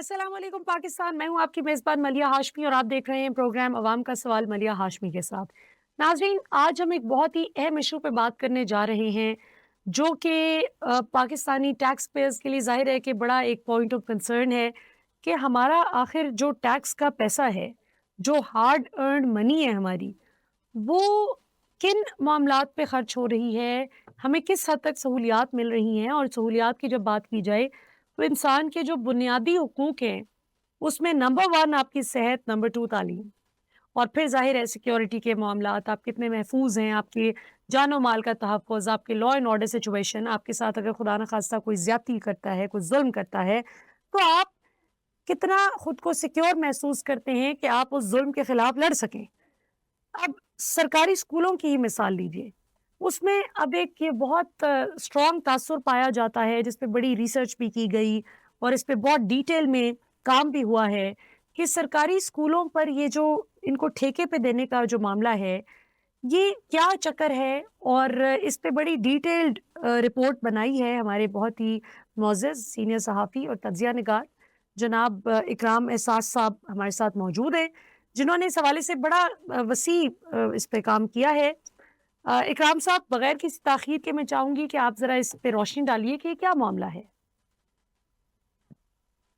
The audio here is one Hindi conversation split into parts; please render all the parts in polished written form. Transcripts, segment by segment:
अस्सलाम वालेकुम पाकिस्तान। मैं हूँ आपकी मेज़बान मलिया हाशमी और आप देख रहे हैं प्रोग्राम अवाम का सवाल मलिया हाशमी के साथ। नाज़रीन, आज हम एक बहुत ही अहम इशू पे बात करने जा रहे हैं, जो कि पाकिस्तानी टैक्स पेयर्स के लिए ज़ाहिर है कि बड़ा एक पॉइंट ऑफ कंसर्न है कि हमारा आखिर जो टैक्स का पैसा है, जो हार्ड अर्न्ड मनी है हमारी, वो किन मामलात पे खर्च हो रही है, हमें किस हद तक सहूलियात मिल रही हैं। और सहूलियात की जब बात की जाए, तो इंसान के जो बुनियादी हुकूक हैं, उसमें नंबर 1 आपकी सेहत, नंबर 2 तालीम और फिर ज़ाहिर है सिक्योरिटी के मामलात, आप कितने महफूज़ हैं, आपके जान-ओ माल का तहफ़्फ़ुज़, आपके लॉ एंड ऑर्डर सिचुएशन, आपके साथ अगर खुदा न ख़ास्ता कोई ज़्यादती करता है, कोई ज़ुल्म करता है, तो आप कितना खुद को सिक्योर महसूस करते हैं कि आप उस ज़ुल्म के खिलाफ लड़ सकें। अब सरकारी स्कूलों की ही मिसाल लीजिए, उसमें अब एक ये बहुत स्ट्रॉन्ग तासुर पाया जाता है, जिस पे बड़ी रिसर्च भी की गई और इस पे बहुत डिटेल में काम भी हुआ है कि सरकारी स्कूलों पर ये जो इनको ठेके पे देने का जो मामला है, ये क्या चक्कर है। और इस पे बड़ी डिटेल्ड रिपोर्ट बनाई है हमारे बहुत ही मुअज़्ज़ज़ सीनियर सहाफ़ी और तज्ज़िया निगार जनाब इकराम एहसास साहब हमारे साथ मौजूद हैं, जिन्होंने इस हवाले से बड़ा वसी इस पे काम किया है। इकराम साहब, बगैर किसी ताख़ीर के मैं चाहूँगी कि आप ज़रा इस पे रोशनी डालिए कि ये क्या मामला है?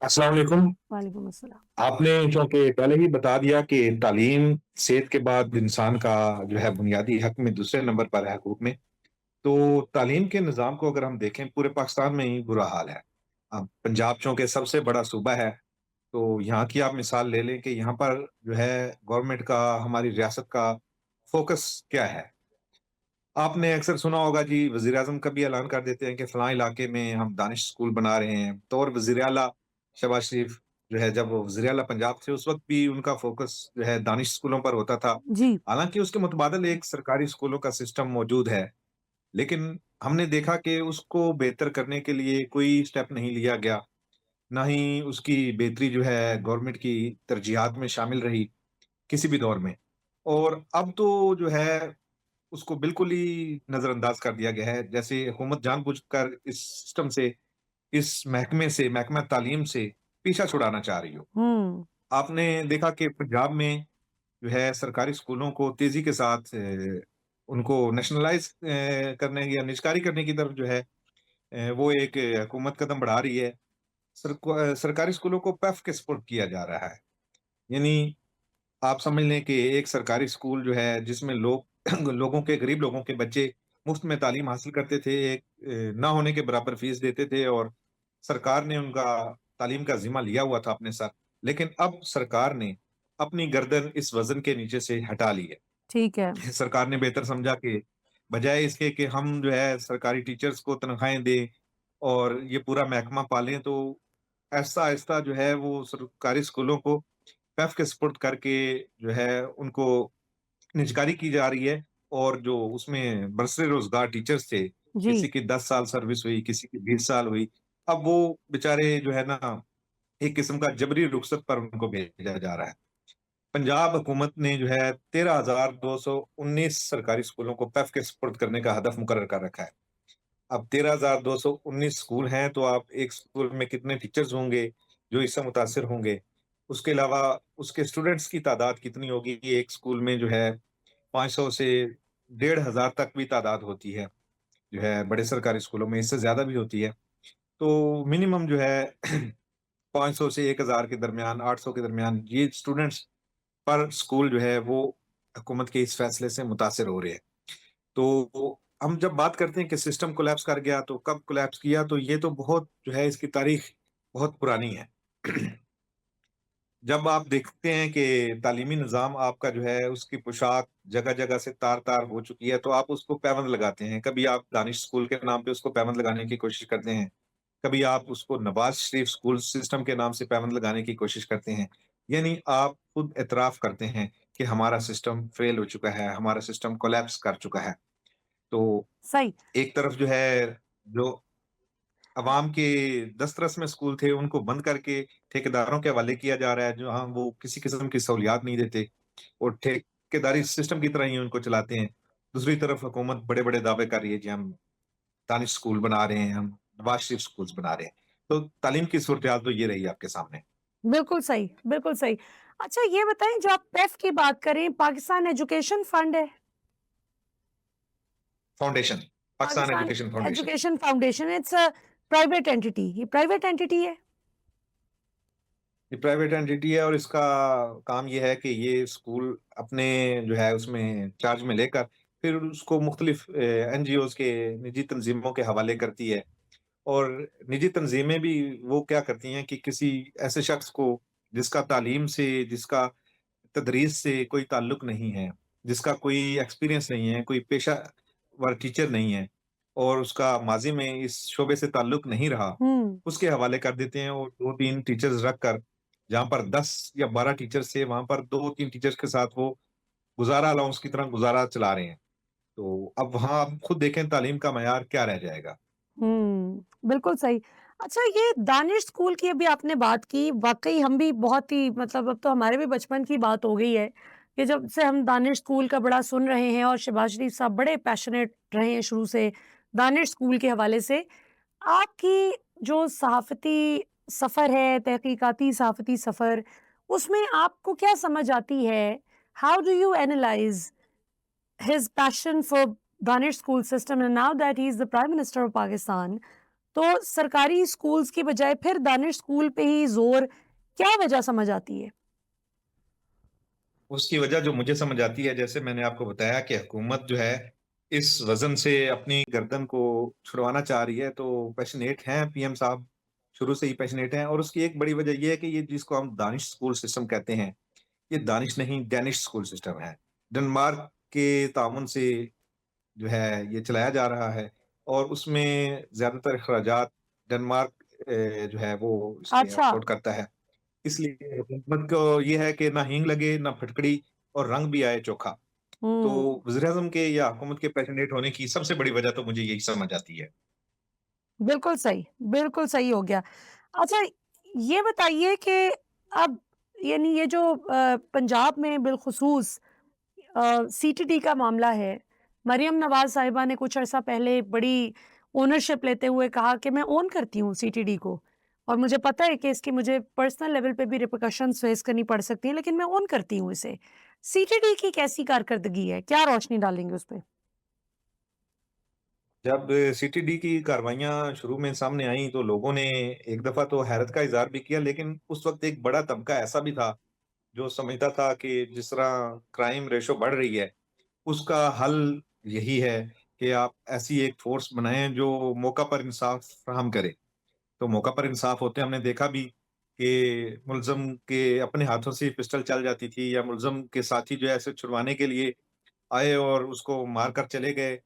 अस्सलाम वालेकुम। वालेकुम अस्सलाम। आपने चूँकि पहले ही बता दिया कि तालीम सेहत के बाद इंसान का जो है बुनियादी हक में दूसरे नंबर पर है हकूक़ में। तो तालीम के निज़ाम को अगर हम देखें पूरे पाकिस्तान में ही बुरा हाल है। अब पंजाब चूँकि सबसे बड़ा सूबा है, तो यहाँ की आप मिसाल ले लें कि यहाँ पर जो है गवर्नमेंट का, हमारी रियासत का फ़ोकस क्या है? आपने अक्सर सुना होगा जी, वज़ीर-ए-आज़म कभी ऐलान कर देते हैं कि फलाँ इलाके में हम दानिश स्कूल बना रहे हैं। तो और वज़ीर आला शहबाज़ शरीफ जो है, जब वो वज़ीर आला पंजाब थे, उस वक़्त भी उनका फ़ोकस जो है दानिश स्कूलों पर होता था। जी। हालाँकि उसके मुतबादिल एक सरकारी स्कूलों का सिस्टम मौजूद है, लेकिन हमने देखा कि उसको बेहतर करने के लिए कोई स्टेप नहीं लिया गया। ना ही उसकी बेहतरी जो है गवर्नमेंट की तरजीहात में शामिल रही, किसी भी दौर में। और अब तो जो है उसको बिल्कुल ही नज़रअंदाज कर दिया गया है। जैसे हुकूमत जानबूझकर इस सिस्टम से, इस महकमे से, महकमा तालीम से पीछा छुड़ाना चाह रही हो। हुँ। आपने देखा कि पंजाब में जो है सरकारी स्कूलों को तेज़ी के साथ उनको नेशनलाइज़ करने या निजकारी करने की तरफ जो है वो एक हुकूमत कदम बढ़ा रही है। सरकारी स्कूलों को पेफ के सपुर्द किया जा रहा है। यानी आप समझ लें कि एक सरकारी स्कूल जो है जिसमें लोग लोगों के, गरीब लोगों के बच्चे मुफ्त में तालीम हासिल करते थे, एक ना होने के बराबर फीस देते थे और सरकार ने उनका तालीम का ज़िम्मा लिया हुआ था अपने सर। लेकिन अब सरकार ने अपनी गर्दन इस वज़न के नीचे से हटा ली है। ठीक है। सरकार ने बेहतर समझा कि बजाए इसके कि हम जो है सरकारी टीचर्स को तनख्वाहें दें और ये पूरा महकमा पालें, तो आहिस्ता-आहिस्ता जो है वो सरकारी स्कूलों को पेफ के सुपुर्द करके जो है उनको निजकारी की जा रही है। और जो उसमें बरसरे रोज़गार टीचर्स थे, जी। किसी की 10 साल सर्विस हुई, किसी की 20 साल हुई, अब वो बेचारे जो है ना एक किस्म का जबरी रुखसत पर उनको भेजा जा रहा है। पंजाब हुकूमत ने जो है 13,219 सरकारी स्कूलों को पेफ के सुपुर्द करने का हदफ मुकर्रर कर रखा है। अब 13,219 स्कूल हैं, तो आप एक स्कूल में कितने टीचर्स होंगे जो इससे मुतासिर होंगे? उसके अलावा उसके स्टूडेंट्स की तादाद कितनी होगी? एक स्कूल में जो है 500 से 1,500 तक भी तादाद होती है, जो है बड़े सरकारी स्कूलों में इससे ज़्यादा भी होती है। तो मिनिमम जो है 500 से 1,000 के दरमियान, 800 के दरमियान ये स्टूडेंट्स पर स्कूल जो है वो हुकूमत के इस फैसले से मुतासिर हो रहे हैं। तो हम जब बात करते हैं कि सिस्टम कोलैप्स कर गया, तो कब कोलैप्स किया, तो ये तो बहुत जो है इसकी तारीख बहुत पुरानी है। जब आप देखते हैं कि तालीमी निज़ाम आपका जो है उसकी पोशाक जगह-जगह से तार-तार हो चुकी है, तो आप उसको पैबंद लगाते हैं। कभी आप दानिश स्कूल के नाम पे उसको पैबंद लगाने की कोशिश करते हैं, कभी आप उसको नवाज़ शरीफ स्कूल सिस्टम के नाम से पैबंद लगाने की कोशिश करते हैं। यानी आप खुद एतराफ़ करते हैं कि हमारा सिस्टम फ़ेल हो चुका है, हमारा सिस्टम कोलैप्स कर चुका है। तो सही। एक तरफ जो है, जो अवाम के दस्तरस में स्कूल थे, उनको बंद करके ठेकेदारों के हवाले किया जा रहा है, जहाँ वो किसी किस्म की सहूलियात नहीं देते और ठेकेदारी सिस्टम की तरह ही उनको चलाते हैं। दूसरी तरफ हुकूमत बड़े-बड़े दावे कर रही है जी, हम दानिश स्कूल बना रहे हैं, हम नवाज़ शरीफ स्कूल्स बना रहे हैं। तो तालीम की सूरत-ए-हाल तो ये रही आपके सामने। बिल्कुल सही, बिल्कुल सही। अच्छा ये बताएँ जो आप पेफ की बात करें, पाकिस्तान एजुकेशन फंड है, foundation, Pakistan Pakistan education foundation. Education foundation it's a private entity, ये प्राइवेट एंटिटी है? ये प्राइवेट एंटिटी है और इसका काम ये है कि ये स्कूल अपने जो है उसमें चार्ज में लेकर फिर उसको मुख्तलिफ एनजीओज़ के निजी तंजीमों के हवाले करती है। और निजी तंजीमें भी वो क्या करती हैं कि किसी ऐसे शख्स को जिसका तालीम से, जिसका तदरीस से कोई ताल्लुक नहीं है, जिसका कोई एक्सपीरियंस नहीं है, कोई पेशेवर टीचर नहीं है और उसका माज़ी में इस शोबे से ताल्लुक नहीं रहा, हुँ, उसके हवाले कर देते हैं और 2-3 टीचर्स रखकर जहाँ पर 10 या 12 टीचर्स थे, वहाँ पर 2-3 टीचर्स के साथ वो गुज़ारा अलाउंस की तरह गुज़ारा चला रहे हैं। तो अब वहाँ आप खुद देखें तालीम का मयार क्या रह जाएगा। बिल्कुल सही। अच्छा ये दानिश स्कूल की अभी आपने बात की, वाक़ई हम भी बहुत ही मतलब अब तो हमारे भी बचपन की बात हो गई है, कि जब से हम दानिश स्कूल का बड़ा सुन रहे हैं और शहबाज शरीफ साहब बड़े पैशनेट रहे हैं शुरू से, दानिश स्कूल के हवाले से। आपकी जो सहाफ़ती सफ़र है, तहक़ीक़ाती सहाफ़ती सफ़र, उसमें आपको क्या समझ आती है? How do you analyse his passion for Danish school system and now that he is the prime minister of Pakistan, तो सरकारी स्कूल्स की बजाय फिर दानिश स्कूल पे ही ज़ोर, क्या वजह समझ आती है? उसकी वजह जो मुझे समझ आती है, जैसे मैंने आपको बताया कि हुकूमत जो है, इस वज़न से अपनी गर्दन को छुड़वाना चाह रही है, तो पैशनेट हैं पीएम साहब, शुरू से ही पैशनेट हैं और उसकी एक बड़ी वजह ये है कि ये जिसको हम दानिश स्कूल सिस्टम कहते हैं, ये दानिश नहीं डैनिश स्कूल सिस्टम है। डेनमार्क के तामुन से जो है ये चलाया जा रहा है और उसमें ज़्यादातर अखराजात डेनमार्क जो है वो इसके अच्छा। अफ़ोर्ड करता है। इसलिए हुकूमत को ये है कि ना हींग लगे, ना फिटकड़ी और रंग भी आए चोखा। तो हुँ, वज़ीर-ए-आज़म के या हुकूमत के पैशनेट होने की सबसे बड़ी वजह तो मुझे यही समझ आती है। बिल्कुल सही हो गया। अच्छा ये बताइए कि अब यानी ये जो पंजाब में बिलख़ुसूस सीटीडी का मामला है, मरियम नवाज़ साहिबा ने कुछ अरसा पहले बड़ी ओनरशिप लेते हुए कहा कि मैं ओन करती हूँ सीटीडी को और मुझे पता है कि इसकी मुझे पर्सनल लेवल पे भी रिperकशंस फेस करनी पड़ सकती हैं, लेकिन मैं ओन करती हूँ इसे। सीटीडी की कैसी कारकर्दगी है? क्या रोशनी डालेंगे उस पे? जब सीटीडी की कार्रवाइयाँ शुरू में सामने आईं, तो लोगों ने एक दफ़ा तो हैरत का इज़हार भी किया, लेकिन उस वक़्त एक बड़ा तबका ऐसा भी था, जो समझता था कि जिस तरह क्राइम रेशो बढ़ रही है, उसका हल यही है कि आप ऐसी एक फ़ोर्स बनाएँ, जो मौका पर इंसाफ़ फ़राहम करे। तो मौका पर इंसाफ होते हमने देखा भी कि मुल्ज़िम के अपने हाथों से पिस्टल चल जाती थी या मुल्ज़िम के साथी जो है ऐसे छुड़वाने के लिए आए और उसको मार कर चले गए।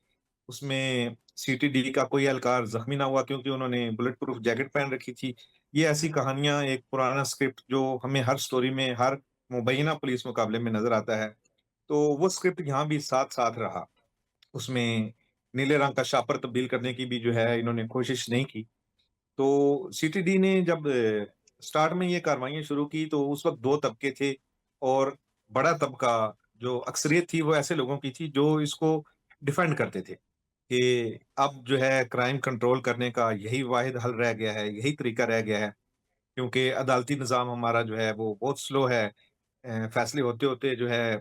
उसमें सीटीडी का कोई एहलकार ज़ख्मी ना हुआ क्योंकि उन्होंने बुलेट प्रूफ जैकेट पहन रखी थी। ये ऐसी कहानियाँ एक पुराना स्क्रिप्ट जो हमें हर स्टोरी में, हर मुबैना पुलिस मुकाबले में नज़र आता है। तो वो स्क्रिप्ट यहाँ भी साथ-साथ रहा। उसमें नीले रंग का शापर तब्दील करने की भी जो है इन्होंने कोशिश नहीं की। तो सीटीडी ने जब स्टार्ट में ये कार्रवाइयाँ शुरू की तो उस वक़्त 2 तबके थे और बड़ा तबका जो अक्सरियत थी वो ऐसे लोगों की थी जो इसको डिफेंड करते थे कि अब जो है क्राइम कंट्रोल करने का यही वाहिद हल रह गया है, यही तरीका रह गया है क्योंकि अदालती निज़ाम हमारा जो है वो बहुत स्लो है। फैसले होते-होते जो है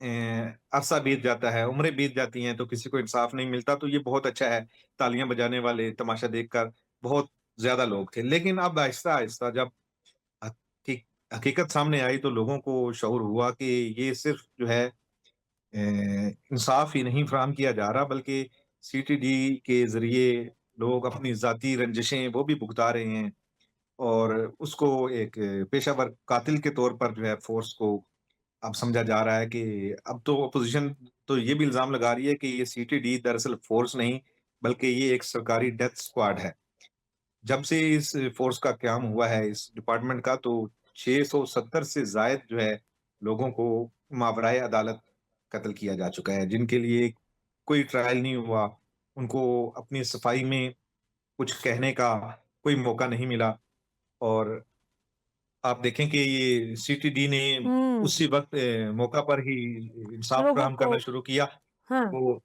अरसा बीत जाता है, उम्रें बीत जाती हैं तो किसी को इंसाफ नहीं मिलता, तो ये बहुत अच्छा है। तालियाँ बजाने वाले, तमाशा देखकर बहुत ज़्यादा लोग थे। लेकिन अब आहिस्ता-आहिस्ता जब हकी हकीकत सामने आई तो लोगों को शऊर हुआ कि ये सिर्फ़ जो है इंसाफ ही नहीं फ़राहम किया जा रहा बल्कि सीटीडी के ज़रिए लोग अपनी ज़ाती रंजिशें वो भी भुगता रहे हैं और उसको एक पेशावर कातिल के तौर पर जो है फ़ोर्स को अब समझा जा रहा है कि अब तो अपोज़िशन तो ये भी इल्ज़ाम लगा रही है कि ये सीटीडी दरअसल फ़ोर्स नहीं, बल्कि ये एक सरकारी डेथ स्क्वाड है। जब से इस फ़ोर्स का क़याम हुआ है, इस डिपार्टमेंट का, तो 670 से ज़ायद जो है, लोगों को मावराए अदालत कत्ल किया जा चुका है, जिनके लिए कोई ट्रायल नहीं हुआ। उनको अपनी सफाई में कुछ कहने का कोई मौका नहीं मिला और आप देखें कि ये सीटीडी ने हुँ, उसी वक़्त मौका पर ही इंसाफ लोगों फ़राहम को करना शुरू किया, हाँ। तो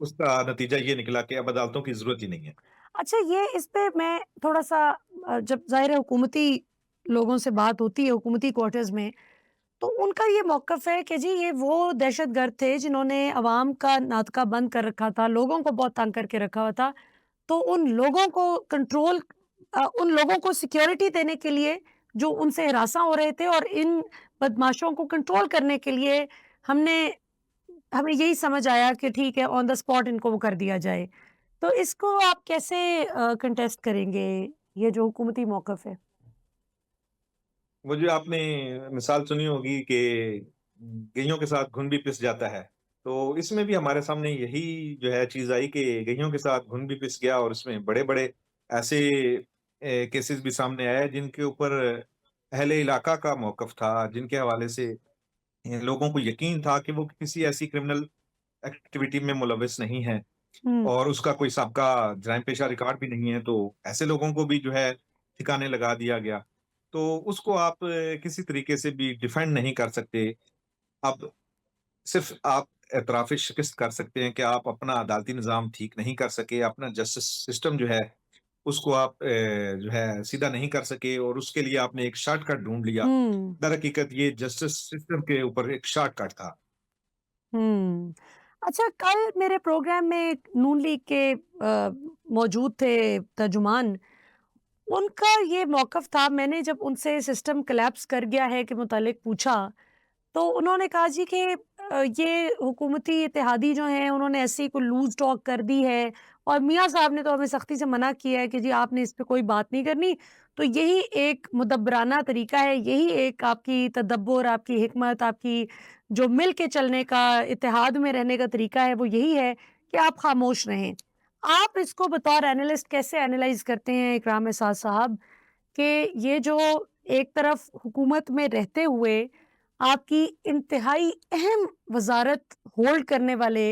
उसका नतीजा ये निकला कि अब अदालतों की ज़रूरत ही नहीं है। अच्छा ये इस पे मैं थोड़ा-सा जब ज़ाहिर है हुकूमती लोगों से बात होती है हुकूमती क्वार्टर्स में, तो उनका ये मौक़िफ़ है कि जी ये वो दहशतगर्द थे जिन्होंने अवाम का नादका बंद कर रखा था, लोगों को बहुत तंग करके रखा हुआ था। तो उन लोगों को उन लोगों को सिक्योरिटी देने के लिए जो उनसे हरासा हो रहे थे और इन बदमाशों को कंट्रोल करने के लिए हमने हमें यही समझ आया कि ठीक है ऑन द स्पॉट इनको वो कर दिया जाए। तो इसको आप कैसे कंटेस्ट करेंगे, ये जो हुकूमती मौक़िफ़ है? वो जो आपने मिसाल सुनी होगी कि गइयों के साथ घुन भी पिस जाता है। तो इसमें भी हमारे सामने यही जो है चीज़ आई कि गइयों के साथ घुन भी पिस गया और इसमें बड़े-बड़े ऐसे केसेस भी सामने आए जिनके ऊपर अहले इलाका का मौक़िफ़ था, जिनके हवाले से लोगों को यकीन था कि वो किसी ऐसी क्रिमिनल एक्टिविटी में मुलव्विस नहीं है हुँ, और उसका कोई साबका जराइम-पेशा रिकॉर्ड भी नहीं है, तो ऐसे लोगों को भी जो है ठिकाने लगा दिया गया। तो उसको आप किसी तरीके से भी डिफेंड नहीं कर सकते। अब सिर्फ़ आप एतराफ़ शिकस्त कर सकते हैं कि आप अपना अदालती निज़ाम ठीक नहीं कर सके, अपना जस्टिस सिस्टम जो है उसको आप जो है सीधा नहीं कर सके और उसके लिए आपने एक शॉर्टकट ढूँढ लिया। हुँ, दरहकीकत ये जस्टिस सिस्टम के ऊपर एक शॉर्टकट था। हुँ। अच्छा, कल मेरे प्रोग्राम में नून लीग के मौजूद थे तर्जुमान, उनका ये मौक़िफ़ था, मैंने जब उनसे सिस्टम कोलैप्स कर गया है के मुतालिक पूछा, तो उन्होंने कहा जी कि ये हुकूमती इत्तेहादी जो हैं उन्होंने ऐसे ही कोई लूज़ टॉक कर दी है और मियाँ साहब ने तो हमें सख्ती से मना किया है कि जी आपने इस पे कोई बात नहीं करनी। तो यही एक मुदब्बराना तरीका है, यही एक आपकी तदब्बुर, आपकी हिकमत, आपकी जो मिल के चलने का, इत्तेहाद में रहने का तरीका है वो यही है कि आप खामोश रहें। आप इसको बतौर एनालिस्ट कैसे एनालाइज़ करते हैं इकराम एहसास साहब कि ये जो एक तरफ हुकूमत में रहते हुए आपकी इंतहाई अहम वज़ारत होल्ड करने वाले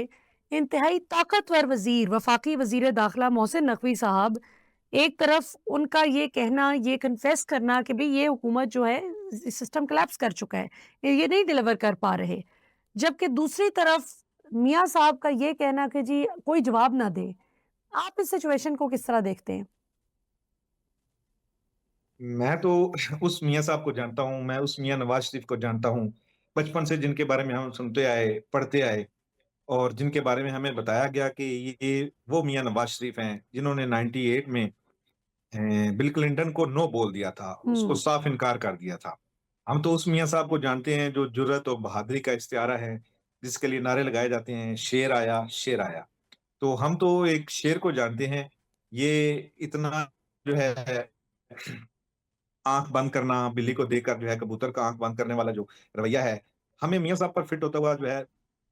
इंतहाई ताकतवर वज़ीर, वफ़ाकी वज़ीर दाख़िला मोहसिन नकवी साहब, एक तरफ उनका ये कहना, ये कन्फेस करना कि भई ये हुकूमत जो है सिस्टम कोलैप्स कर चुका है, ये नहीं डिलीवर कर पा रहे। जबकि दूसरी तरफ मियाँ साहब का ये कहना कि जी कोई जवाब ना दें। आप इस सिचुएशन को किस तरह देखते हैं? मैं तो उस मियाँ साहब को जानता हूँ, मैं उस मियाँ नवाज़ शरीफ को जानता हूँ। बचपन से जिनके बारे में हम सुनते आए, पढ़ते आए और जिनके बारे में हमें बताया गया कि ये वो मियाँ नवाज़ शरीफ हैं, जिन्होंने 98 में बिल क्लिंटन को नो बोल दिया था, उसको हुँ, साफ इनकार कर दिया था। हम तो उस मियाँ साहब को जानते हैं जो जुर्रत और बहादुरी का इस्तिआरा है, जिसके लिए नारे लगाए जाते हैं, शेर आया, शेर आया। तो हम तो एक शेर को जानते हैं, ये इतना जो है आँख बंद करना, बिल्ली को देखकर जो है कबूतर का आँख बंद करने वाला जो रवैया है, हमें मियाँ साहब पर फिट होता हुआ जो है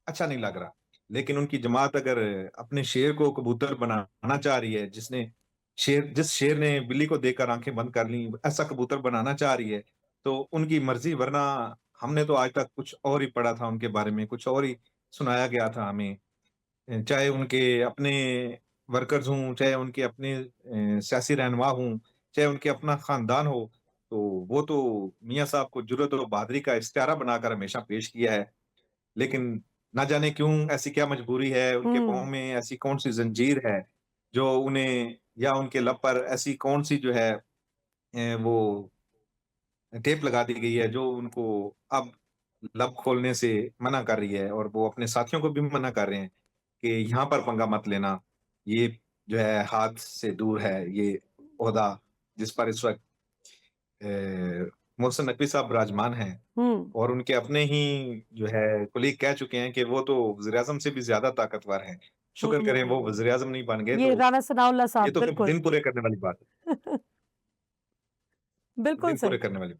अच्छा नहीं लग रहा। लेकिन उनकी जमात अगर अपने शेर को कबूतर बनाना चाह रही है, जिस शेर ने बिल्ली को देखकर आँखें बंद कर लीं, ऐसा कबूतर बनाना चाह रही है, तो उनकी मर्ज़ी वरना हमने तो आज तक कुछ और ही पढ़ा था उनके बारे में, कुछ और ही सुनाया गया था हमें। चाहे उनके अपने वर्कर्स हों, चाहे उनके अपने सियासी रहनुमा हों, चाहे उनके अपना ख़ानदान हो, तो वो तो मियाँ साहब को जुर्रत और बहादुरी का इस्तिआरा बनाकर हमेशा पेश किया है। लेकिन ना जाने क्यों ऐसी क्या मजबूरी है, उनके पाँव हुँ। में ऐसी कौन-सी ज़ंजीर है, जो उन्हें या उनके लब पर ऐसी कौन-सी जो है वो टेप लगा दी गई है, जो उनको अब लब खोलने से मना कर रही है और वो अपने साथियों को भी मना कर रहे हैं कि यहाँ पर पंगा मत लेना। ये जो है हाथ से दूर है, ये ओहदा जिस पर इस वक़्त मोहसिन नकवी साहब विराजमान हैं हुँ। और उनके अपने ही जो है कुलीग कह चुके हैं कि वो तो वज़ीर-ए-आज़म से भी ज़्यादा ताकतवर हैं। शुक्र करें वो हुँ। वज़ीर-ए-आज़म नहीं बन गए ये तो राना सनाउल्लाह ये साहब, तो फिर बिल्कुल। दिन पूरे करने वाली बात है, बिल्कुल दिन सही, पूरे करने वाली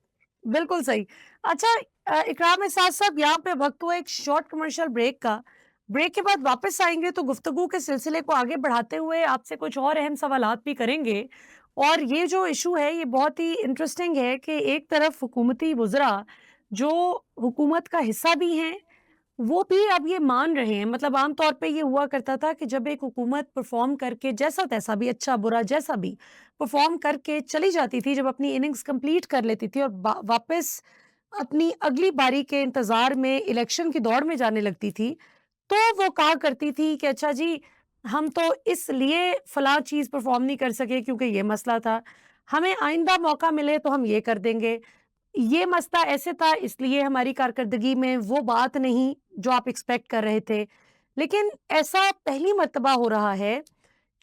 बिल्कुल सही। अच्छा, इकराम एहसास साहब, यहाँ पे वक़्त हुआ एक शॉर्ट कमर्शियल ब्रेक का। ब्रेक के बाद वापस आएँगे तो गुफ्तगू के सिलसिले को आगे बढ़ाते हुए आपसे कुछ और अहम सवालात भी करेंगे। और ये जो इश्यू है ये बहुत ही इंटरेस्टिंग है कि एक तरफ हुकूमती वुज़रा जो हुकूमत का हिस्सा भी हैं, वो भी अब ये मान रहे हैं। मतलब आम तौर पे ये हुआ करता था कि जब एक हुकूमत परफ़ॉर्म करके जैसा-तैसा भी, अच्छा-बुरा जैसा भी परफ़ॉर्म करके चली जाती थी, जब अपनी इनिंग्स कंप्लीट कर लेती थी और वापस अपनी अगली बारी के इंतज़ार में इलेक्शन की दौड़ में जाने लगती थी, तो वो कहा करती थी कि अच्छा जी, हम तो इसलिए फलाँ चीज़ परफ़ॉर्म नहीं कर सके क्योंकि ये मसला था। हमें आइंदा मौका मिले तो हम ये कर देंगे। ये मसला ऐसे था इसलिए हमारी कारकर्दगी में वो बात नहीं जो आप एक्सपेक्ट कर रहे थे। लेकिन ऐसा पहली मर्तबा हो रहा है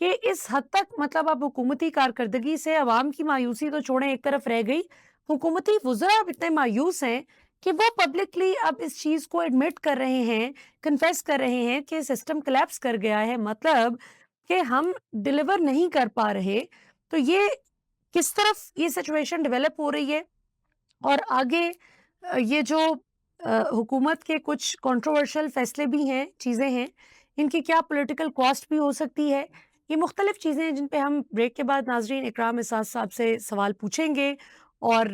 कि इस हद तक मतलब अब हुकूमती कारकर्दगी से अवाम की मायूसी तो छोड़ें एक तरफ रह गई, हुकूमती वुज़रा अब इतने मायूस हैं कि वो पब्लिकली अब इस चीज़ को एडमिट कर रहे हैं, कन्फेस कर रहे हैं कि सिस्टम कोलैप्स कर गया है, मतलब कि हम डिलीवर नहीं कर पा रहे। तो ये किस तरफ ये सिचुएशन डेवलप हो रही है और आगे ये जो हुकूमत के कुछ कंट्रोवर्शियल फैसले भी हैं, चीज़ें हैं, इनकी क्या पॉलिटिकल कॉस्ट भी हो सकती है? ये मुख्तलिफ चीज़ें हैं जिन पे हम ब्रेक के बाद नाज़रीन इकराम इसाद साहब से सवाल पूछेंगे और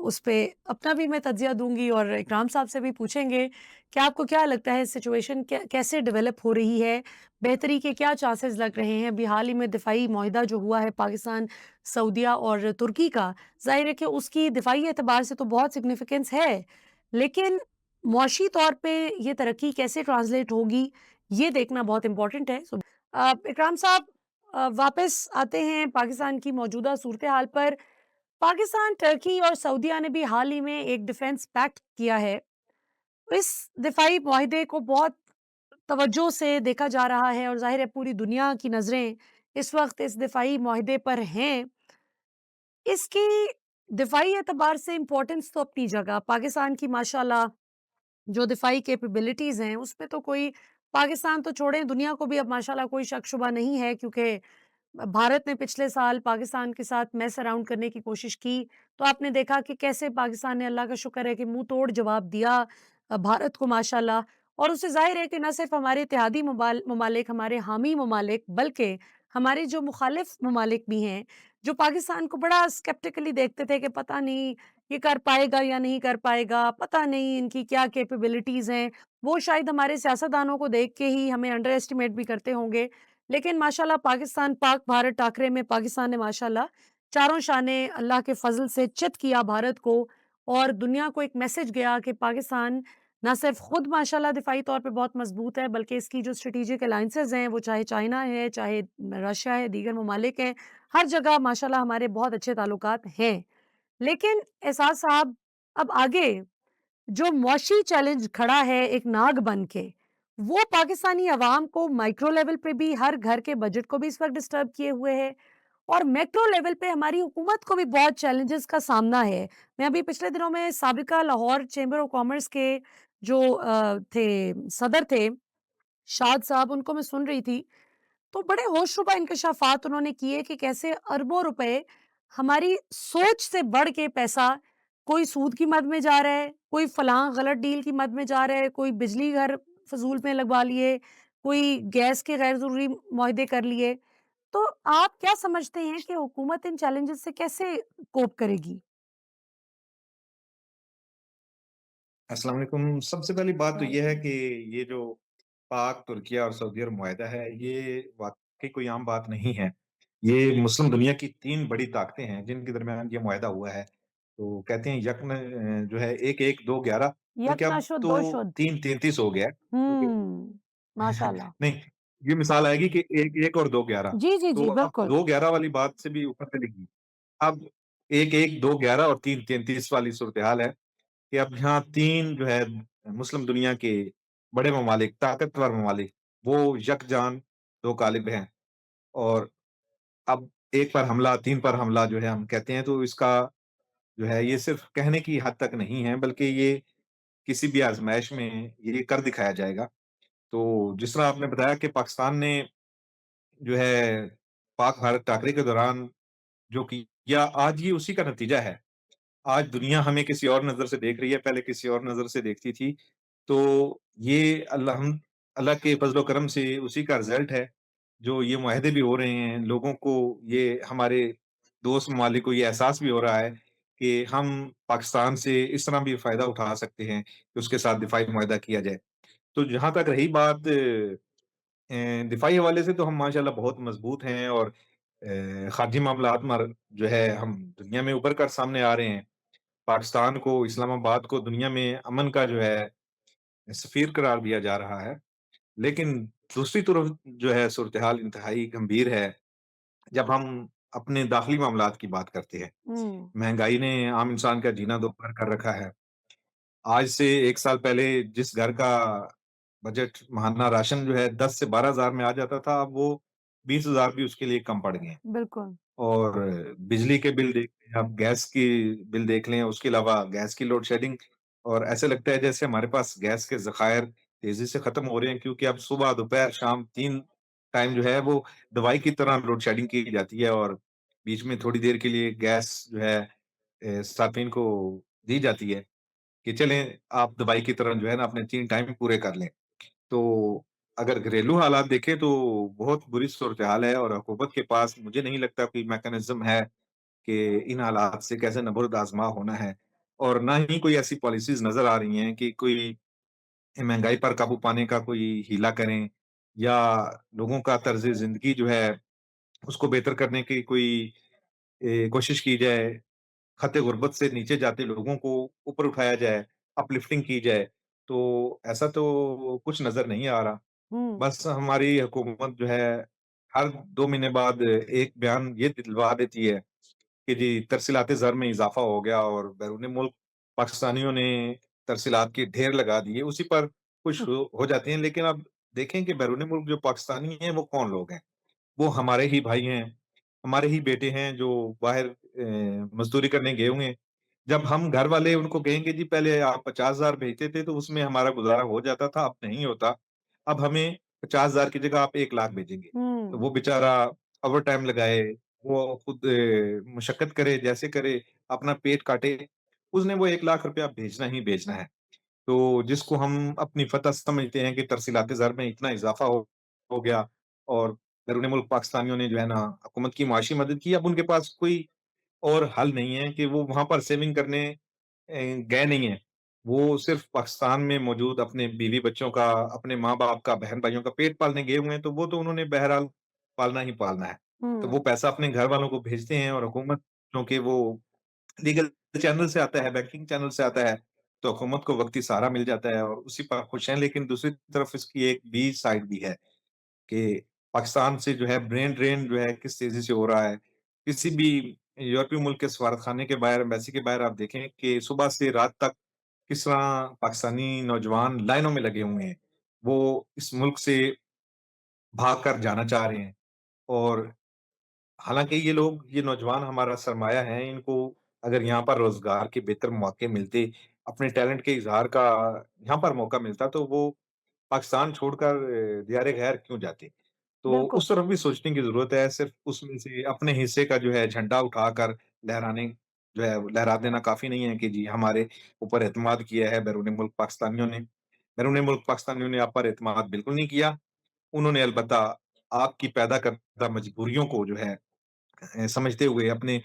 उस पे अपना भी मैं तज्ज़िया दूँगी और इकराम साहब से भी पूछेंगे कि आपको क्या लगता है सिचुएशन कैसे डेवलप हो रही है? बेहतरी के क्या चांसेस लग रहे हैं? अभी हाल ही में दिफ़ाई मुआहिदा जो हुआ है पाकिस्तान, सऊदीया और तुर्की का, ज़ाहिर है कि उसकी दिफ़ाई एतबार से तो बहुत सिग्निफ़िकेंस है, लेकिन मुआशी तौर पे ये तरक्की कैसे ट्रांसलेट होगी, ये देखना बहुत इम्पोर्टेंट है। इकराम साहब वापस आते हैं पाकिस्तान की मौजूदा सूरत-ए-हाल पर। पाकिस्तान, टर्की और सऊदीया ने भी हाल ही में एक डिफेंस पैक्ट किया है। इस दिफ़ाई मुआहिदे को बहुत तवज्जो से देखा जा रहा है और ज़ाहिर है पूरी दुनिया की नज़रें इस वक़्त इस दिफ़ाई मुआहिदे पर हैं। इसकी दिफ़ाई एतबार से इम्पोर्टेंस तो अपनी जगह, पाकिस्तान की माशाअल्लाह जो दिफ़ाई कैपेबिलिटीज़ हैं, उसमें तो कोई पाकिस्तान तो छोड़ें, दुनिया को भी अब माशाअल्लाह कोई शक-शुबा नहीं है क्योंकि भारत ने पिछले साल पाकिस्तान के साथ मैस अराउंड करने की कोशिश की, तो आपने देखा कि कैसे पाकिस्तान ने अल्लाह का शुक्र है कि मुँह तोड़ जवाब दिया भारत को माशाअल्लाह और उससे ज़ाहिर है कि ना सिर्फ़ हमारे इत्तेहादी ममालिक, हमारे हामी ममालिक, बल्कि हमारे जो मुखालिफ ममालिक भी हैं, जो पाकिस्तान को बड़ा स्केप्टिकली देखते थे कि पता नहीं ये कर पाएगा या नहीं कर पाएगा, पता नहीं इनकी क्या कैपेबिलिटीज़ हैं, वो शायद हमारे सियासतदानों को देख के ही हमें अंडर एस्टिमेट भी करते होंगे। लेकिन माशाल्लाह पाकिस्तान पाक-भारत टाकरे में पाकिस्तान ने माशाल्लाह चारों शाने अल्लाह के फ़ज़ल से चित किया भारत को और दुनिया को एक मैसेज गया कि पाकिस्तान ना सिर्फ़ खुद माशाल्लाह दिफ़ाई तौर पे बहुत मज़बूत है, बल्कि इसकी जो स्ट्रैटेजिक अलायंसेज़ हैं, वो चाहे चाइना है, चाहे रशिया है, दीगर ममालिक हैं, हर जगह माशाल्लाह हमारे बहुत अच्छे ताल्लुकात हैं। लेकिन एहसास साहब अब आगे जो मुआशी चैलेंज खड़ा है एक नाग बन के, वो पाकिस्तानी अवाम को माइक्रो लेवल पे भी हर घर के बजट को भी इस वक़्त डिस्टर्ब किए हुए है और मैक्रो लेवल पे हमारी हुकूमत को भी बहुत चैलेंजेस का सामना है। मैं अभी पिछले दिनों में साबिका लाहौर चैम्बर ऑफ कॉमर्स के जो सदर थे, शाद साहब, उनको मैं सुन रही थी तो बड़े होशरुबा इंकशाफात उन्होंने किए कि कैसे अरबों रुपए हमारी सोच से बढ़ के पैसा कोई सूद की मद में जा रहा है, कोई फलां गलत डील की मद में जा रहा है, कोई बिजली घर फजूल में लगवा लिए, कोई गैस के गैर ज़रूरी मुआहदे कर लिए। तो आप क्या समझते हैं कि हुकूमत इन चैलेंजेस से कैसे कोप करेगी? अस्सलाम वालेकुम। सबसे पहली बात तो ये है कि ये जो पाक, तुर्किया और सऊदी अरब मुआहिदा है, ये वाक़ई कोई आम बात नहीं है। ये मुस्लिम दुनिया की 3 बड़ी ताकतें हैं, जिनके दरमियान ये मुआहिदा हुआ है। तो कहते हैं जो है 1-1, 2-11 यक बल्कि अब नाशुद तो दो शुद। 3-33 हो गया है। क्योंकि माशाल्लाह। नहीं, ये मिसाल आएगी कि 1-1 और 2-11 जी, जी, तो जी, अब बिल्कुल। 2-11 वाली बात से भी ऊपर चलेगी। अब 1-1, 2-11 और 3-33 वाली सूरत-ए-हाल है कि अब यहाँ 3 जो है मुस्लिम दुनिया के बड़े ममालिक, ताकतवर ममालिक, वो यकजान 2 कालिब हैं और अब 1 पर हमला, 3 पर हमला जो है हम कहते हैं तो इसका जो है ये सिर्फ़ कहने की हद तक नहीं है, बल्कि ये किसी भी आज़माइश में ये कर दिखाया जाएगा। तो जिस तरह आपने बताया कि पाकिस्तान ने जो है पाक-भारत टाकरे के दौरान जो किया, आज ये उसी का नतीजा है। आज दुनिया हमें किसी और नज़र से देख रही है, पहले किसी और नज़र से देखती थी। तो ये अल्लाह के फ़ज़ल-ओ करम से उसी का रिज़ल्ट है, जो ये मुआहदे भी हो रहे हैं। लोगों को ये हमारे दोस्त ममालिक को ये एहसास भी हो रहा है कि हम पाकिस्तान से इस तरह भी फ़ायदा उठा सकते हैं कि उसके साथ दिफ़ाई मुआहदा किया जाए। तो जहाँ तक रही बात दिफ़ाई हवाले से तो हम माशाअल्लाह बहुत मज़बूत हैं और ख़ारजी मामलात में जो है हम दुनिया में उभर कर सामने आ रहे हैं। पाकिस्तान को, इस्लामाबाद को दुनिया में अमन का जो है सफ़ीर करार दिया जा रहा है। लेकिन दूसरी तरफ जो है सूरत-ए-हाल इंतहाई गंभीर है। जब हम अपने दाखिली मामलात की बात करते हैं। हुँ, महँगाई ने आम इंसान का जीना दोपहर कर रखा है। आज से 1 साल पहले जिस घर का बजट माहाना राशन जो है 10 से 12,000 में आ जाता था, अब वो 20,000 भी उसके लिए कम पड़ गए हैं। बिल्कुल। और बिजली के बिल देख लें, आप गैस की बिल देख लें, उसके अलावा गैस की लोड शेडिंग, और ऐसा लगता है जैसे हमारे पास गैस के ज़खायर तेज़ी से ख़त्म हो रहे हैं, क्योंकि अब सुबह, दोपहर, शाम 3 टाइम जो है वो दवाई की तरह लोड शेडिंग की जाती है, और बीच में थोड़ी देर के लिए गैस जो है सार्फ़िन को दी जाती है कि चलें आप दवाई की तरह जो है ना अपने 3 टाइम पूरे कर लें। तो अगर घरेलू हालात देखें तो बहुत बुरी सूरत-ए-हाल है, और हुकूमत के पास मुझे नहीं लगता कोई मैकेनिज़्म है कि इन हालात से कैसे नबर्द आज़मा होना है, और ना ही कोई ऐसी पॉलिसीज़ नज़र आ रही हैं कि कोई महँगाई पर काबू पाने का कोई हीला करें, या लोगों का तर्ज़ ज़िंदगी जो है उसको बेहतर करने की कोई कोशिश की जाए। खत-ए-गुरबत से नीचे जाते लोगों को ऊपर उठाया जाए, अपलिफ्टिंग की जाए। तो ऐसा तो कुछ नज़र नहीं आ रहा। हुँ, बस हमारी हुकूमत जो है हर 2 महीने बाद एक बयान ये दिलवा देती है कि जी तरसीलात ज़र में इज़ाफ़ा हो गया, और बैरून मुल्क पाकिस्तानियों ने तरसीलात के ढेर लगा दिए, उसी पर खुश हुँ, हो जाते हैं। लेकिन अब देखें कि बैरून मुल्क जो पाकिस्तानी हैं वो कौन लोग हैं? वो हमारे ही भाई हैं, हमारे ही बेटे हैं जो बाहर मज़दूरी करने गए हुए हैं। जब हम घर वाले उनको कहेंगे जी पहले आप 50,000 भेजते थे तो उसमें हमारा गुज़ारा हो जाता था, अब नहीं होता। अब हमें 50,000 की जगह आप 1,00,000 भेजेंगे। तो हुँ, वो बेचारा ओवरटाइम लगाए, वो खुद मशक्कत करे, जैसे करे, अपना पेट काटे, उसने वो 1,00,000 रुपया भेजना ही भेजना है। तो जिसको हम अपनी फ़तह समझते हैं कि तरसीलात ज़र में इतना इज़ाफ़ा हो गया, और बैरून मुल्क पाकिस्तानियों ने जो है ना हुकूमत की मुआशी मदद की, अब उनके पास कोई और हल नहीं है कि वो वहाँ पर सेविंग करने गए नहीं हैं। वो सिर्फ़ पाकिस्तान में मौजूद अपने बीवी-बच्चों का, अपने माँ-बाप का, बहन-भाइयों का पेट पालने गए हुए हैं, तो वो तो उन्होंने बहरहाल पालना ही पालना है। तो हुँ, वो पैसा अपने घर वालों को भेजते हैं, और हुकूमत क्योंकि वो लीगल चैनल से आता है, बैंकिंग चैनल से आता है, तो हुकूमत को वक़्ती सहारा मिल जाता है और उसी पर खुश हैं। लेकिन दूसरी तरफ इसकी एक बी साइड भी है कि पाकिस्तान से जो है ब्रेन ड्रेन जो है किस तेज़ी से हो रहा है। किसी भी यूरोपीय मुल्क के सफारतखाने के बाहर, एम्बेसी के बाहर आप देखें कि सुबह से रात तक किस तरह पाकिस्तानी नौजवान लाइनों में लगे हुए हैं। वो इस मुल्क से भाग कर जाना चाह रहे हैं, और हालाँकि ये नौजवान हमारा सरमाया हैं, इनको अगर यहाँ पर रोज़गार के बेहतर मौके मिलते, अपने टैलेंट के इज़हार का यहाँ पर मौका मिलता, तो वो पाकिस्तान छोड़कर दियारे गैर क्यों जाते? तो बिल्कुल, उस तरफ भी सोचने की ज़रूरत है, सिर्फ़ उसमें से अपने हिस्से का जो है झंडा उठाकर लहराने जो है लहरा देना काफ़ी नहीं है कि जी हमारे ऊपर एतमाद किया है बैरून मुल्क पाकिस्तानियों ने। बैरून मुल्क पाकिस्तानियों ने आप पर एतमाद बिल्कुल नहीं किया। उन्होंने अलबत्ता आपकी पैदा करदा मजबूरियों को जो है समझते हुए, अपने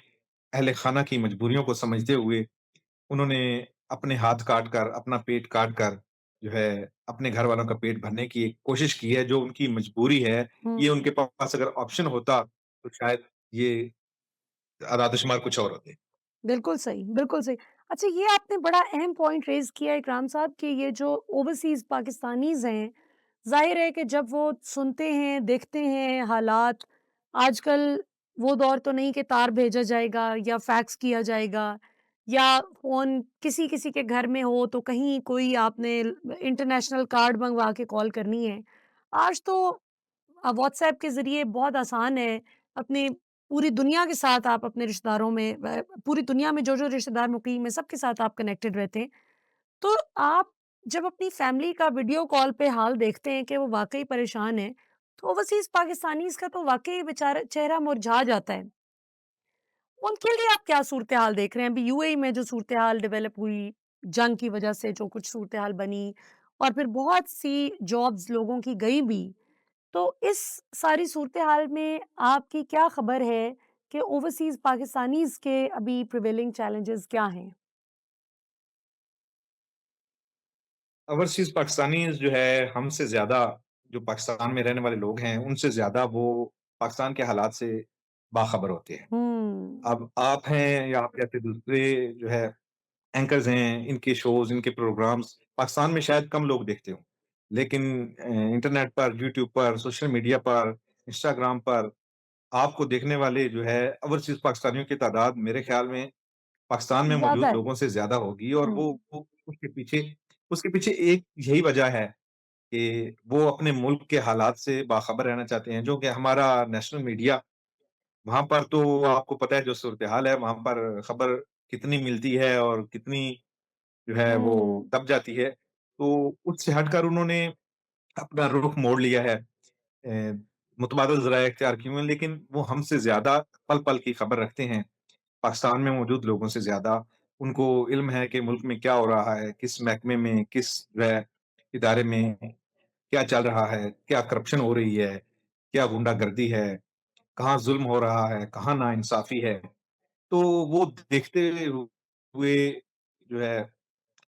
अहले खाना की मजबूरियों को समझते हुए, उन्होंने अपने हाथ काट कर, अपना पेट काट कर जो है अपने घर वालों का पेट भरने की एक कोशिश की है, जो उनकी मजबूरी है। ये हुँ। उनके पास अगर ऑप्शन होता, तो शायद ये आदाद-ओ-शुमार कुछ और होते। बिल्कुल सही, बिल्कुल सही। अच्छा, ये आपने बड़ा अहम पॉइंट रेज़ किया है इकराम साहब कि ये जो ओवरसीज़ पाकिस्तानीज़ हैं, ज़ाहिर है कि जब वो सुनते हैं, देखते हैं हालात, आजकल वो दौर तो नहीं कि तार भेजा जाएगा या फैक्स किया जाएगा या फ़ोन किसी-किसी के घर में हो तो कहीं कोई आपने इंटरनेशनल कार्ड मँगवा के कॉल करनी है। आज तो व्हाट्सऐप के ज़रिए बहुत आसान है, अपनी पूरी दुनिया के साथ आप अपने रिश्तेदारों में पूरी दुनिया में जो-जो रिश्तेदार मुक़ीम हैं, सबके साथ आप कनेक्टेड रहते हैं। तो आप जब अपनी फैमिली का वीडियो कॉल पे हाल देखते हैं कि वो वाक़ई परेशान हैं, तो ओवरसीज़ पाकिस्तानीज़ का तो वाक़ई बेचारा चेहरा मुरझा जाता है। उनके लिए आप क्या सूरत-ए-हाल देख रहे हैं? अभी यूएई में जो सूरत-ए-हाल डेवलप हुई, जंग की वजह से जो कुछ सूरत-ए-हाल बनी और फिर बहुत सी जॉब्स लोगों की गई भी। तो इस सारी सूरत-ए-हाल में आपकी क्या खबर है कि ओवरसीज़ पाकिस्तानीज़ के अभी प्रिवेलिंग चैलेंजेज़ क्या हैं? ओवरसीज़ पाकिस्तानीज़ जो है, हमसे ज़्यादा जो पाकिस्तान में रहने वाले लोग हैं, उनसे ज़्यादा वो पाकिस्तान के हालात से बाखबर होते हैं। हुँ, अब आप हैं या आप जैसे दूसरे जो है एंकर्स हैं, इनके शोज़, इनके प्रोग्राम्स पाकिस्तान में शायद कम लोग देखते हों। लेकिन इंटरनेट पर, यूट्यूब पर, सोशल मीडिया पर, इंस्टाग्राम पर आपको देखने वाले जो है ओवरसीज़ पाकिस्तानियों की तादाद मेरे ख़्याल में पाकिस्तान में ज़्यादा मौजूद है। लोगों से ज़्यादा होगी और हुँ, वो उसके पीछे एक यही वजह है कि वो अपने मुल्क के हालात से बाखबर रहना चाहते हैं, जो कि हमारा नेशनल मीडिया वहाँ पर तो आपको पता है जो सूरत-ए-हाल है, वहाँ पर खबर कितनी मिलती है और कितनी जो है वो हुँ, दब जाती है। तो उससे हटकर उन्होंने अपना रुख मोड़ लिया है। मुतबादिल ज़राए इख्तियार किए हुए हैं, लेकिन वो हमसे ज़्यादा पल-पल की खबर रखते हैं। पाकिस्तान में मौजूद लोगों से ज़्यादा उनको इल्म है कि मुल्क में क्या हो रहा है, किस महकमे में, किस जो है इदारे में क्या चल रहा है, क्या करप्शन हो रही है, क्या गुंडागर्दी है, कहाँ ज़ुल्म हो रहा है, कहाँ नाइंसाफ़ी है। तो वो देखते हुए जो है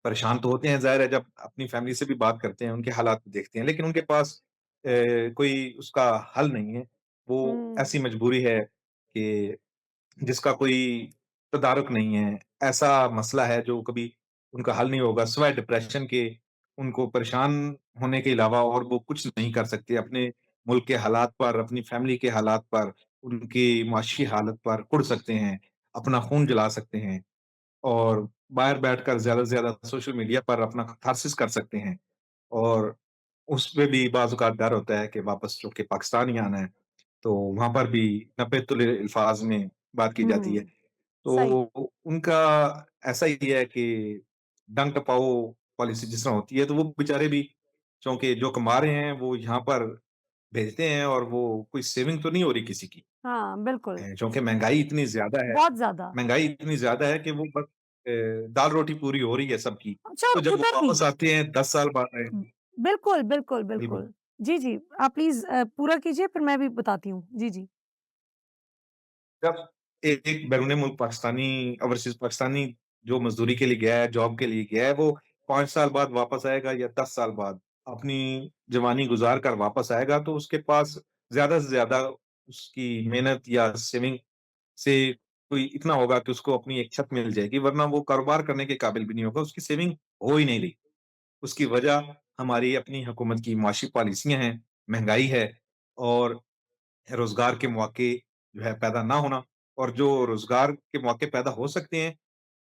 परेशान तो होते हैं, ज़ाहिर है जब अपनी फैमिली से भी बात करते हैं, उनके हालात देखते हैं, लेकिन उनके पास कोई उसका हल नहीं है। वो हुँ, ऐसी मजबूरी है कि जिसका कोई तदारुक नहीं है। ऐसा मसला है जो कभी उनका हल नहीं होगा, सिवाय डिप्रेशन के उनको परेशान होने के अलावा और वो कुछ नहीं कर सकते। अपने मुल्क के हालात पर, अपनी फैमिली के हालात पर, उनकी माशी हालत पर कुढ़ सकते हैं, अपना खून जला सकते हैं और बाहर बैठकर ज़्यादा से ज़्यादा सोशल मीडिया पर अपना कैथार्सिस कर सकते हैं और उसमें भी बाज़ औक़ात डर होता है कि वापस चूँकि पाकिस्तान ही आना है, तो वहाँ पर भी नब्बे-तुले अल्फ़ाज़ में बात की जाती है। हुँ, सही। तो उनका ऐसा ही है कि डंक टपाओ पॉलिसी जिस तरह होती है, तो वो बेचारे भी चूँकि जो कमा रहे हैं, वो यहाँ पर भेजते हैं और वो कोई सेविंग तो नहीं हो रही किसी की। हाँ, बिल्कुल, चूँकि बहुत ज़्यादा। महँगाई इतनी ज़्यादा है कि वो बस दाल-रोटी पूरी हो रही है सबकी। अच्छा तो और जब वो उधर भी वापस आते हैं 10 साल बाद आए बिल्कुल, बिल्कुल, जी, बिल्कुल। बिल्कुल। जी, जी, आप प्लीज़ पूरा कीजिए फिर मैं भी बताती हूँ। जी, जी। जब एक बैरून मुल्क पाकिस्तानी ओवरसीज़ पाकिस्तानी जो मज़दूरी के लिए गया है, जॉब के लिए गया है, वो 5 साल बाद वापस आएगा या 10 साल बाद अपनी जवानी गुज़ार कर वापस आएगा, तो उसके पास ज़्यादा से ज़्यादा उसकी मेहनत या सेविंग से कोई इतना होगा कि उसको अपनी एक छत मिल जाएगी, वरना वो कारोबार करने के काबिल भी नहीं होगा, उसकी सेविंग हो ही नहीं रही। उसकी वजह हमारी अपनी हुकूमत की मुआशी पॉलिसियाँ हैं, महँगाई है और रोज़गार के मौके जो है पैदा ना होना और जो रोज़गार के मौके पैदा हो सकते हैं,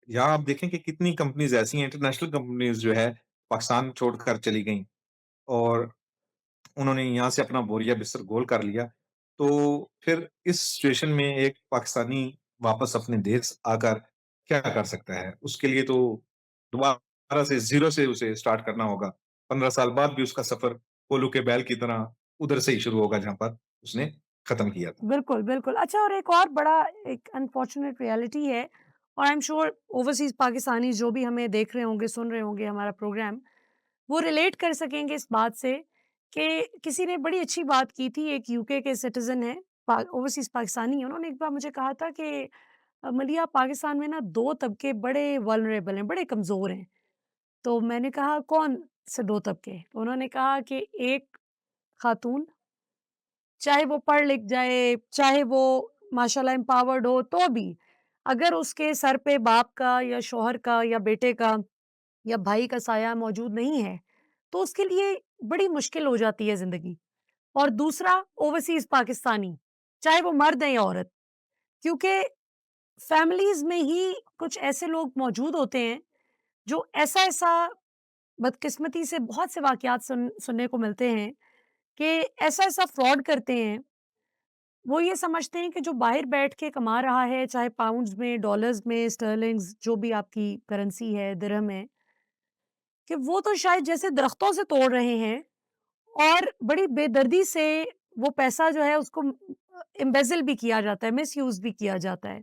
यहाँ आप देखें कि कितनी कंपनीज़ ऐसी हैं, इंटरनेशनल कंपनीज़ जो है पाकिस्तान छोड़कर चली गईं और उन्होंने यहाँ से अपना बोरिया-बिस्तर गोल कर लिया। तो फिर इस सिचुएशन में एक पाकिस्तानी वापस अपने देश आकर क्या कर सकता है? उसके लिए तो दोबारा से ज़ीरो से उसे स्टार्ट करना होगा। 15 साल बाद भी उसका सफ़र कोलू के बैल की तरह उधर से ही शुरू होगा जहाँ पर उसने खत्म किया था। बिल्कुल, बिल्कुल। अच्छा और एक और बड़ा एक अनफॉर्च्यूनेट रियलिटी है और I am sure overseas Pakistanis जो भी हमें देख रहे होंगे, सुन रहे होंगे हमारा प्रोग्राम, वो रिलेट कर सकेंगे इस बात से कि किसी ने बड़ी अच्छी बात की थी, एक यूके के सिटिज़न हैं, ओवरसीज़ पाकिस्तानी हैं, उन्होंने एक बार मुझे कहा था कि मलिया पाकिस्तान में ना 2 तबके बड़े वल्नरेबल हैं, बड़े कमज़ोर हैं। तो मैंने कहा कौन से 2 तबके? तो उन्होंने कहा कि एक खातून, चाहे वो पढ़ लिख जाए, चाहे वो माशाल्लाह एम्पावर्ड हो तो भी, अगर उसके सर पे बाप का या शौहर का या बेटे का या भाई का साया मौजूद नहीं है, तो उसके लिए बड़ी मुश्किल हो जाती है ज़िंदगी। और दूसरा ओवरसीज़ पाकिस्तानी, चाहे वो मर्द है या औरत, क्योंकि फैमिलीज़ में ही कुछ ऐसे लोग मौजूद होते हैं, जो ऐसा-ऐसा बदकिस्मती से बहुत से वाक़यात सुनने को मिलते हैं कि ऐसा-ऐसा फ्रॉड करते हैं, वो ये समझते हैं कि जो बाहर बैठ के कमा रहा है, चाहे पाउंड्स में, डॉलर्स में, स्टर्लिंग्स जो भी आपकी करेंसी है, दिरहम है, कि वो तो शायद जैसे दरख्तों से तोड़ रहे हैं और बड़ी बेदर्दी से वो पैसा जो है उसको एम्बेज़ल भी किया जाता है, मिसयूज़ भी किया जाता है।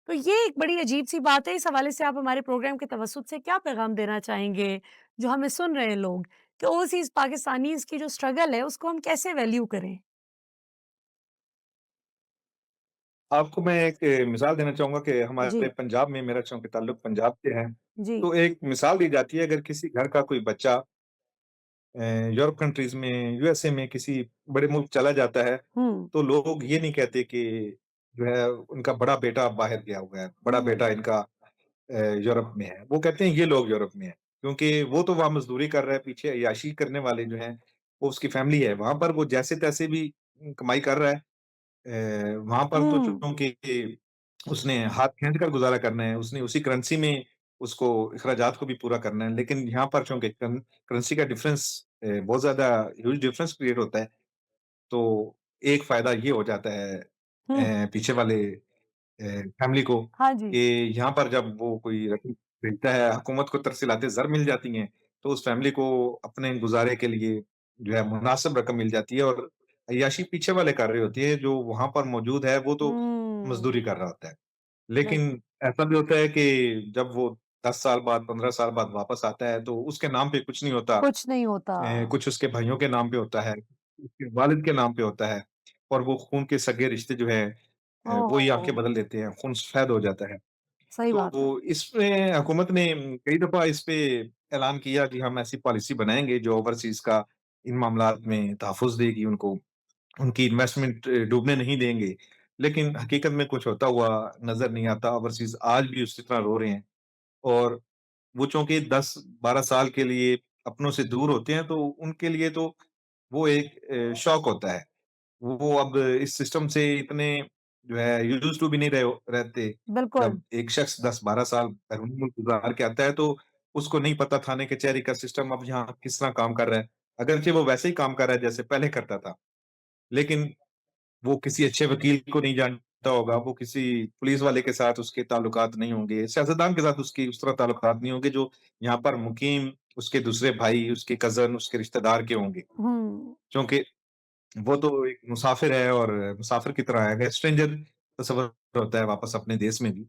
तो ये एक बड़ी अजीब-सी बात है, इस हवाले से आप हमारे प्रोग्राम के तवज्जुद से क्या पैगाम देना चाहेंगे, जो हमें सुन रहे हैं लोग, कि ओवरसीज़ पाकिस्तानीज़ की जो स्ट्रगल है, उसको हम कैसे वैल्यू करें? आपको मैं एक मिसाल देना चाहूँगा कि हमारे जी, पंजाब में मेरा चूँकि ताल्लुक पंजाब से है, जी। तो एक मिसाल दी जाती है अगर किसी घर का कोई बच्चा यूरोप कंट्रीज़ में, यूएसए में किसी बड़े मुल्क चला जाता है, हुँ, तो लोग ये नहीं कहते कि जो है उनका बड़ा बेटा बाहर गया हुआ है, बड़ा बेटा हुँ। इनका यूरोप में है। वो कहते हैं ये लोग यूरोप में हैं, क्योंकि वो तो वहाँ मज़दूरी कर रहा है, पीछे अय्याशी करने वाले जो हैं, वो उसकी फैमिली है। वहाँ पर वो जैसे-तैसे भी कमाई कर रहा है वहाँ पर तो हुँ, चूँकि उसने हाथ खींच कर गुज़ारा करना है, उसने उसी करेंसी में उसको अखराजात को भी पूरा करना है। लेकिन यहाँ पर चूँकि करेंसी का डिफ़रेंस बहुत ज़्यादा ह्यूज डिफ़रेंस क्रिएट होता है, तो एक फ़ायदा ये हो जाता है हुँ। पीछे वाले फैमिली को हाँ कि जी। यहाँ पर जब वो कोई रकम भेजता है, हुकूमत को तरसीलाते ज़र मिल जाती हैं, तो उस फैमिली को अपने गुज़ारे के लिए जो है मुनासिब रकम मिल जाती है और अय्याशी पीछे वाले कर रही होती है, जो वहाँ पर मौजूद है, वो तो हुँ, मज़दूरी कर रहा होता है। राइट। लेकिन ऐसा भी होता है कि जब वो 10 साल बाद, 15 साल बाद वापस आता है, तो उसके नाम पे कुछ नहीं होता। कुछ नहीं होता। कुछ उसके भाइयों के नाम पे होता है, उसके वालिद के नाम पे होता है और वो खून के सगे रिश्ते जो हैं वो ही ओह! आँखें बदल देते हैं, खून सफ़ेद हो जाता है। सही बात है। तो इसमें हुकूमत ने कई दफ़ा इस पे ऐलान किया कि हम ऐसी पॉलिसी बनाएँगे जो ओवरसीज़ का इन मामलात में तहफ़्फ़ुज़ देगी उनको, उनकी इन्वेस्टमेंट डूबने नहीं देंगे। लेकिन हकीकत में कुछ होता हुआ नज़र नहीं आता, ओवरसीज़ आज भी उसी तरह रो रहे हैं और वो चूँकि 10-12 साल के लिए अपनों से दूर होते हैं, तो उनके लिए तो वो एक शौक होता है। वो अब इस सिस्टम से इतने जो है यूज़्ड टू भी नहीं रहते। बिल्कुल। जब एक शख्स 10-12 साल बैरून मुल्क गुज़ार के आता है, तो उसको नहीं पता थाने कचहरी का सिस्टम अब यहाँ किस तरह काम कर रहा है। अगरचे वो वैसे ही काम कर रहा है जैसे पहले करता था, लेकिन वो किसी अच्छे वकील को नहीं जानता होगा, वो किसी पुलिस वाले के साथ उसके ताल्लुकात नहीं होंगे, सियासतदान के साथ उसकी उस तरह ताल्लुकात नहीं होंगे जो यहाँ पर मुकीम उसके दूसरे भाई, उसके कज़न, उसके रिश्तेदार के होंगे। हुँ, क्योंकि वो तो एक मुसाफ़िर है और मुसाफ़िर की तरह आएगा, स्ट्रेंजर तस्वुर होता है वापस अपने देश में भी।